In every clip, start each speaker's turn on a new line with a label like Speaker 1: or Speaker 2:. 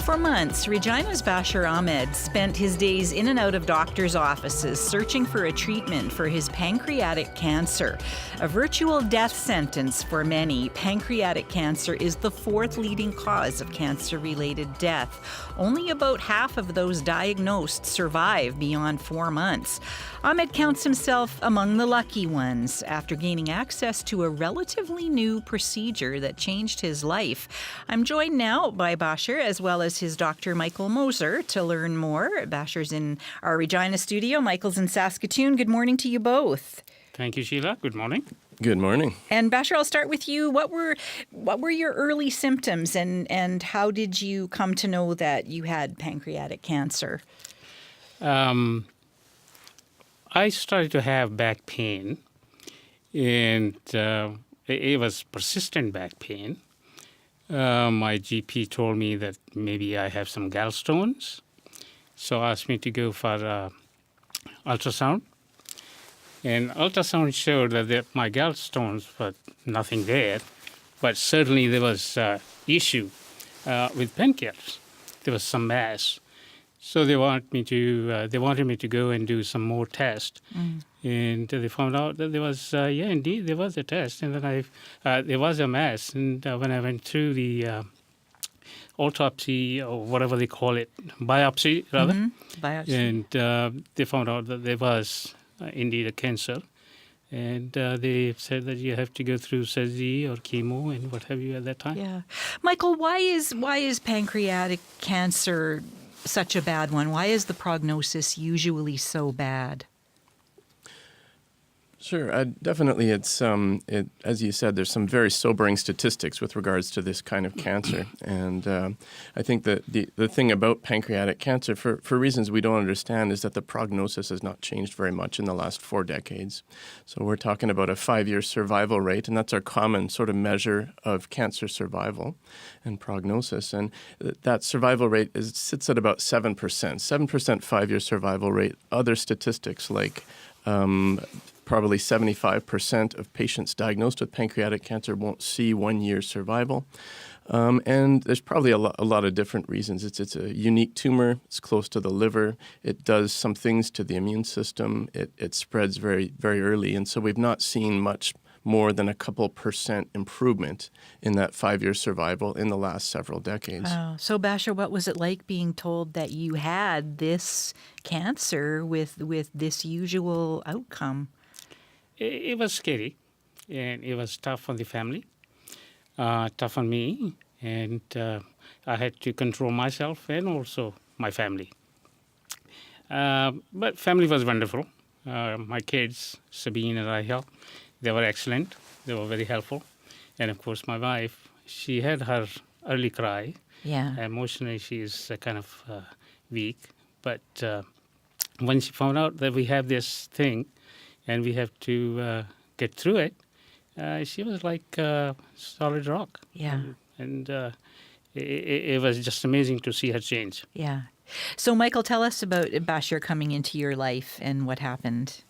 Speaker 1: For months, Regina's Bashir Ahmed spent his days in and out of doctors' offices searching for a treatment for his pancreatic cancer. A virtual death sentence for many, pancreatic cancer is the fourth leading cause of cancer-related death. Only about half of those diagnosed survive beyond 4 months. Ahmed counts himself among the lucky ones after gaining access to a relatively new procedure that changed his life. I'm joined now by Bashir as well as his doctor, Michael Moser, to learn more. Bashir's in our Regina studio. Michael's in Saskatoon. Good morning to you both.
Speaker 2: Thank you, Sheila. Good morning.
Speaker 3: Good morning.
Speaker 1: And Bashir, I'll start with you. What were your early symptoms and how did you come to know that you had pancreatic cancer?
Speaker 2: I started to have back pain, and it was persistent back pain. My GP told me that maybe I have some gallstones, so asked me to go for ultrasound. And ultrasound showed that my gallstones were nothing there, but certainly there was issue with pancreas. There was some mass. So they wanted me to go and do some more tests, and they found out that there was indeed there was a test, and then there was a mass, and when I went through the autopsy or whatever they call it, biopsy rather,
Speaker 1: Biopsy.
Speaker 2: and they found out that there was indeed a cancer, and they said that you have to go through surgery or chemo and what have you at that time.
Speaker 1: Yeah, Michael, why is pancreatic cancer such a bad one? Why is the prognosis usually so bad?
Speaker 3: Sure, definitely. It's as you said, there's some very sobering statistics with regards to this kind of cancer, and I think that the thing about pancreatic cancer, for reasons we don't understand, is that the prognosis has not changed very much in the last 4 decades. So we're talking about a 5-year survival rate, and that's our common sort of measure of cancer survival and prognosis. And that survival rate sits at about 7%, 7% 5-year survival rate. Other statistics like probably 75% of patients diagnosed with pancreatic cancer won't see 1 year survival. And there's probably a lot of different reasons. It's a unique tumor. It's close to the liver. It does some things to the immune system. It spreads very, very early. And so we've not seen much more than a couple % improvement in that 5-year survival in the last several decades.
Speaker 1: Wow. So, Bashir, what was it like being told that you had this cancer with this usual outcome?
Speaker 2: It was scary, and it was tough on the family, tough on me, and I had to control myself and also my family. But family was wonderful. My kids, Sabine and Rahel, they were excellent. They were very helpful. And, of course, my wife, she had her early cry.
Speaker 1: Yeah.
Speaker 2: Emotionally, she is kind of weak. But when she found out that we have this thing and we have to get through it, she was like a solid rock.
Speaker 1: Yeah.
Speaker 2: And it was just amazing to see her change.
Speaker 1: Yeah. So, Michael, tell us about Bashir coming into your life and what happened.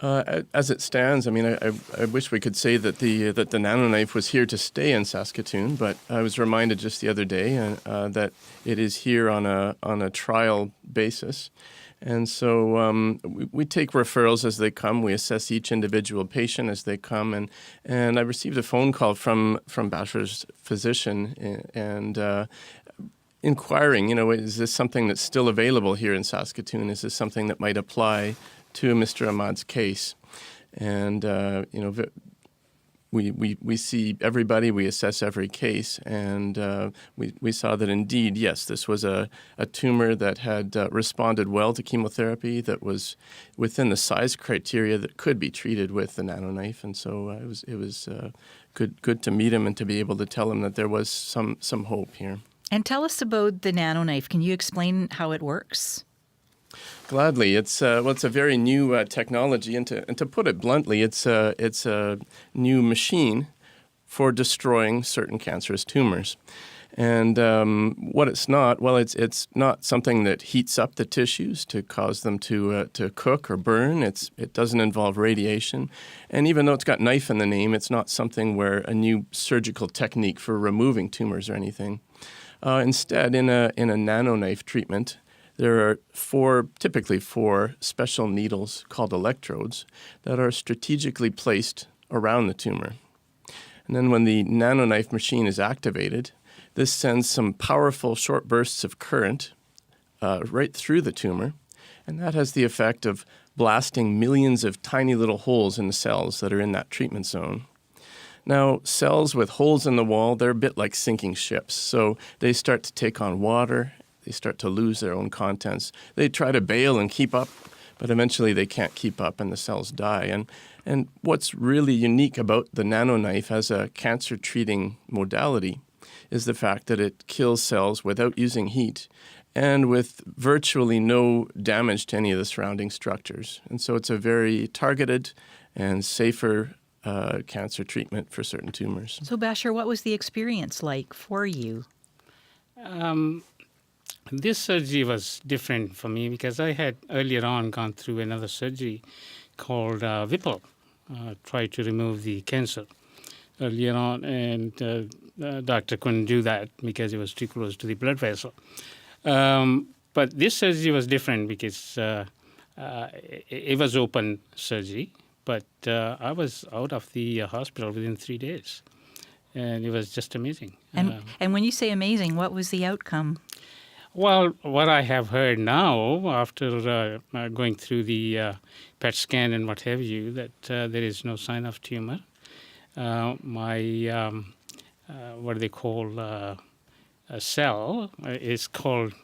Speaker 3: As it stands, I mean, I wish we could say that the NanoKnife was here to stay in Saskatoon, but I was reminded just the other day that it is here on a trial basis. And so we take referrals as they come. We assess each individual patient as they come. And I received a phone call from Bashir's physician and inquiring, is this something that's still available here in Saskatoon? Is this something that might apply to Mr. Ahmad's case? And, we see everybody, we assess every case, and we saw that indeed, yes, this was a tumor that had responded well to chemotherapy, that was within the size criteria that could be treated with the NanoKnife. And so it was good to meet him and to be able to tell him that there was some hope here.
Speaker 1: And tell us about the NanoKnife. Can you explain how it works?
Speaker 3: Gladly. It's a very new technology, and to put it bluntly, it's a new machine for destroying certain cancerous tumors. And what it's not, well, it's not something that heats up the tissues to cause them to cook or burn. It doesn't involve radiation. And even though it's got knife in the name, it's not something where a new surgical technique for removing tumors or anything. Instead, in a NanoKnife treatment, there are typically four special needles called electrodes that are strategically placed around the tumor. And then when the NanoKnife machine is activated, this sends some powerful short bursts of current right through the tumor, and that has the effect of blasting millions of tiny little holes in the cells that are in that treatment zone. Now, cells with holes in the wall, they're a bit like sinking ships. So they start to take on water. They start to lose their own contents. They try to bail and keep up, but eventually they can't keep up and the cells die. And what's really unique about the NanoKnife as a cancer-treating modality is the fact that it kills cells without using heat and with virtually no damage to any of the surrounding structures. And so it's a very targeted and safer cancer treatment for certain tumors.
Speaker 1: So, Bashar, what was the experience like for you?
Speaker 2: This surgery was different for me because I had earlier on gone through another surgery called Whipple, tried to remove the cancer earlier on, and the doctor couldn't do that because it was too close to the blood vessel. But this surgery was different because it was open surgery, but I was out of the hospital within 3 days, and it was just amazing.
Speaker 1: And when you say amazing, what was the outcome?
Speaker 2: Well, what I have heard now after going through the PET scan and what have you, that there is no sign of tumor. My, what do they call, a cell is called,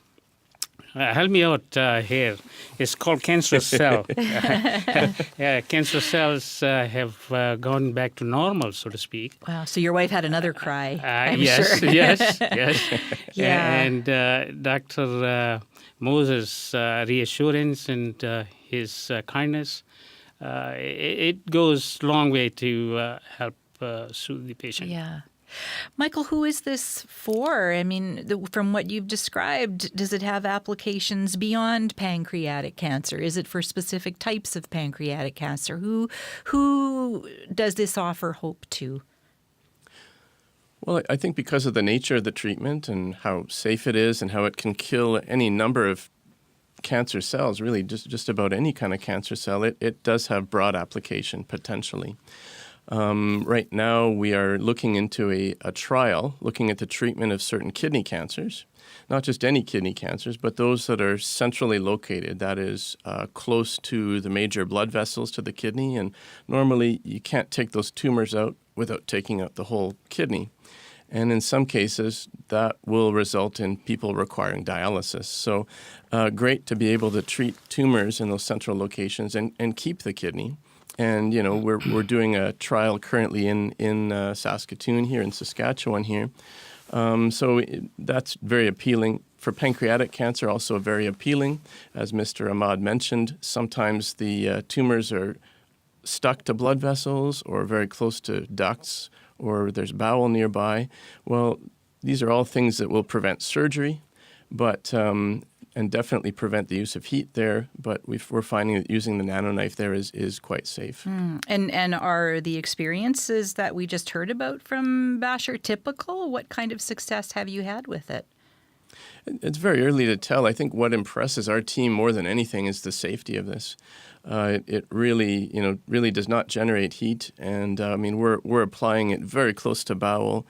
Speaker 2: help me out here, it's called cancerous cell. Cancerous cells have gone back to normal, so to speak.
Speaker 1: Wow, so your wife had another cry, I'm
Speaker 2: yes,
Speaker 1: sure.
Speaker 2: yes.
Speaker 1: Yeah.
Speaker 2: And Dr. Moses' reassurance and his kindness, it goes a long way to help soothe the patient.
Speaker 1: Yeah. Michael, who is this for? I mean, from what you've described, does it have applications beyond pancreatic cancer? Is it for specific types of pancreatic cancer? Who does this offer hope to?
Speaker 3: Well, I think because of the nature of the treatment and how safe it is and how it can kill any number of cancer cells, really just about any kind of cancer cell, it does have broad application potentially. Right now, we are looking into a trial looking at the treatment of certain kidney cancers, not just any kidney cancers, but those that are centrally located, that is, close to the major blood vessels to the kidney. And normally, you can't take those tumors out without taking out the whole kidney. And in some cases, that will result in people requiring dialysis. So great to be able to treat tumors in those central locations and keep the kidney. And, you know, we're doing a trial currently in Saskatoon here, in Saskatchewan here. So that's very appealing. For pancreatic cancer, also very appealing. As Mr. Ahmad mentioned, sometimes the tumors are stuck to blood vessels or very close to ducts, or there's bowel nearby. Well, these are all things that will prevent surgery, but and definitely prevent the use of heat there, but we're finding that using the NanoKnife there is quite safe.
Speaker 1: And are the experiences that we just heard about from Bashar typical? What kind of success have you had with it?
Speaker 3: It's very early to tell. I think what impresses our team more than anything is the safety of this. It really does not generate heat, and I mean we're applying it very close to bowel.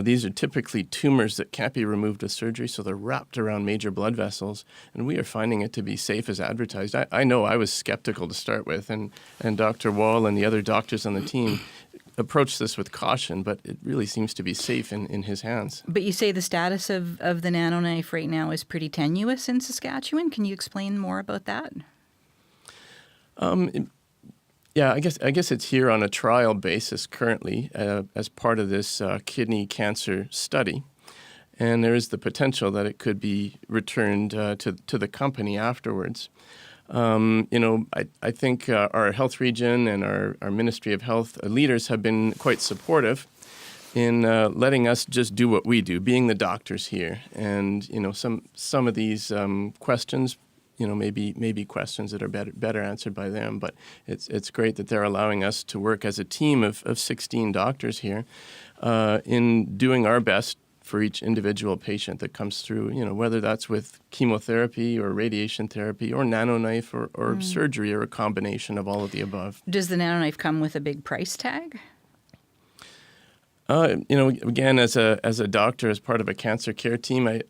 Speaker 3: These are typically tumors that can't be removed with surgery, so they're wrapped around major blood vessels, and we are finding it to be safe as advertised. I know I was skeptical to start with, and Dr. Wall and the other doctors on the team approached this with caution, but it really seems to be safe in his hands.
Speaker 1: But you say the status of the NanoKnife right now is pretty tenuous in Saskatchewan. Can you explain more about that?
Speaker 3: Yeah, I guess it's here on a trial basis currently as part of this kidney cancer study, and there is the potential that it could be returned to the company afterwards. I think our health region and our Ministry of Health leaders have been quite supportive. in letting us just do what we do, being the doctors here. And some of these questions, maybe questions that are better answered by them. But it's great that they're allowing us to work as a team of 16 doctors here in doing our best for each individual patient that comes through, whether that's with chemotherapy or radiation therapy or NanoKnife or surgery or a combination of all of the above.
Speaker 1: Does the NanoKnife come with a big price tag?
Speaker 3: Again, as a doctor, as part of a cancer care team,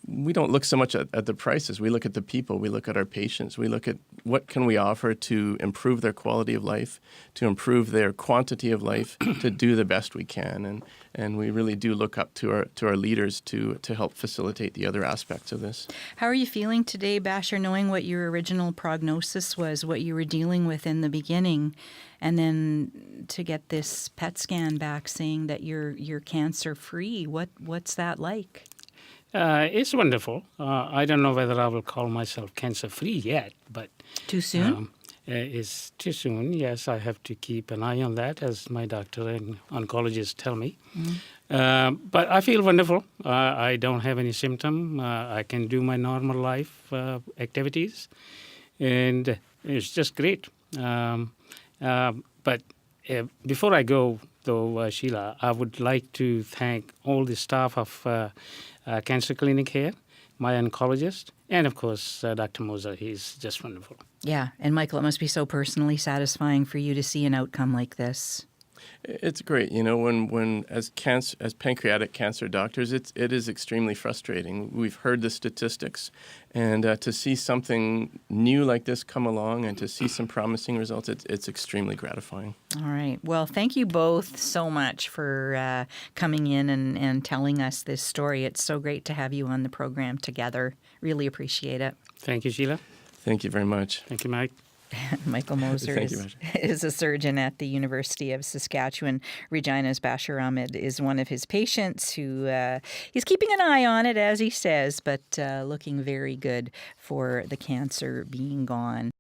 Speaker 3: we don't look so much at the prices. We look at the people. We look at our patients. We look at what can we offer to improve their quality of life, to improve their quantity of life, to do the best we can. And we really do look up to our leaders to help facilitate the other aspects of this.
Speaker 1: How are you feeling today, Basher, knowing what your original prognosis was, what you were dealing with in the beginning, and then to get this PET scan back saying that you're cancer-free? What's that like?
Speaker 2: It's wonderful. I don't know whether I will call myself cancer-free yet, but...
Speaker 1: Too soon?
Speaker 2: It's too soon. Yes, I have to keep an eye on that, as my doctor and oncologist tell me. But I feel wonderful. I don't have any symptom. I can do my normal life activities, and it's just great. But before I go, though, Sheila, I would like to thank all the staff of Cancer Clinic here, my oncologist, and of course, Dr. Moser. He's just wonderful.
Speaker 1: Yeah, and Michael, it must be so personally satisfying for you to see an outcome like this.
Speaker 3: It's great, when as pancreatic cancer doctors, it is extremely frustrating. We've heard the statistics, and to see something new like this come along and to see some promising results, it's extremely gratifying.
Speaker 1: All right. Well, thank you both so much for coming in and telling us this story. It's so great to have you on the program together. Really appreciate it.
Speaker 2: Thank you, Sheila.
Speaker 3: Thank you very much.
Speaker 2: Thank you, Mike.
Speaker 1: Michael Moser
Speaker 3: Thank you,
Speaker 1: is a surgeon at the University of Saskatchewan. Regina's Basher Ahmed is one of his patients who he's keeping an eye on it, as he says, but looking very good for the cancer being gone.